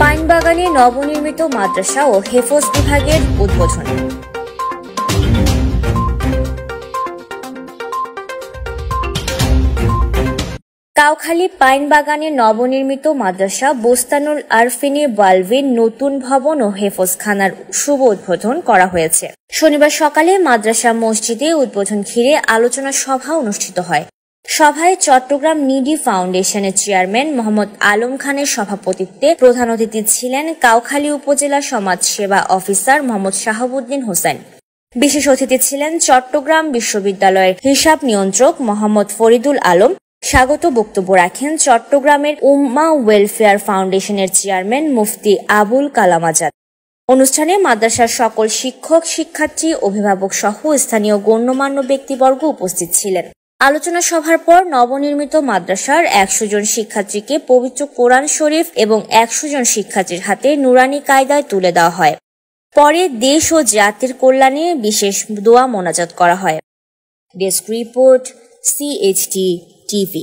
পাইনবাগানে নবনির্মিত মাদ্রাসা ও হেফজ বিভাগের উদ্বোধন। কাউখালী পাইনবাগানে নবনির্মিত মাদ্রাসা বোস্তানুল আরফিনে বালভির নতুন ভবন ও হেফজখানার শুভ উদ্বোধন করা হয়েছে। শনিবার সকালে মাদ্রাসা মসজিদে উদ্বোধন ঘিরে আলোচনা সভা অনুষ্ঠিত হয়। সভায় চট্টগ্রাম নিডি ফাউন্ডেশনের চেয়ারম্যান মোহাম্মদ আলম খানের সভাপতিত্বে প্রধান অতিথি ছিলেন কাউখালী উপজেলা সমাজ সেবা অফিসার মোহাম্মদ শাহাবুদ্দিন হোসেন। বিশেষ অতিথি ছিলেন চট্টগ্রাম বিশ্ববিদ্যালয়ের হিসাব নিয়ন্ত্রক মোহাম্মদ ফরিদুল আলম। স্বাগত বক্তব্য রাখেন চট্টগ্রামের উম্মা ওয়েলফেয়ার ফাউন্ডেশনের চেয়ারম্যান মুফতি আবুল কালাম আজাদ। অনুষ্ঠানে মাদ্রাসার সকল শিক্ষক, শিক্ষার্থী, অভিভাবক সহ স্থানীয় গণ্যমান্য ব্যক্তিবর্গ উপস্থিত ছিলেন। আলোচনা সভার পর নবনির্মিত মাদ্রাসার 100 জন শিক্ষার্থীকে পবিত্র কোরআন শরীফ এবং 100 জন শিক্ষার্থীর হাতে নুরানি কায়দায় তুলে দেওয়া হয়। পরে দেশ ও জাতির কল্যাণে বিশেষ দোয়া মোনাজাত করা হয়। Desk report, CHT TV।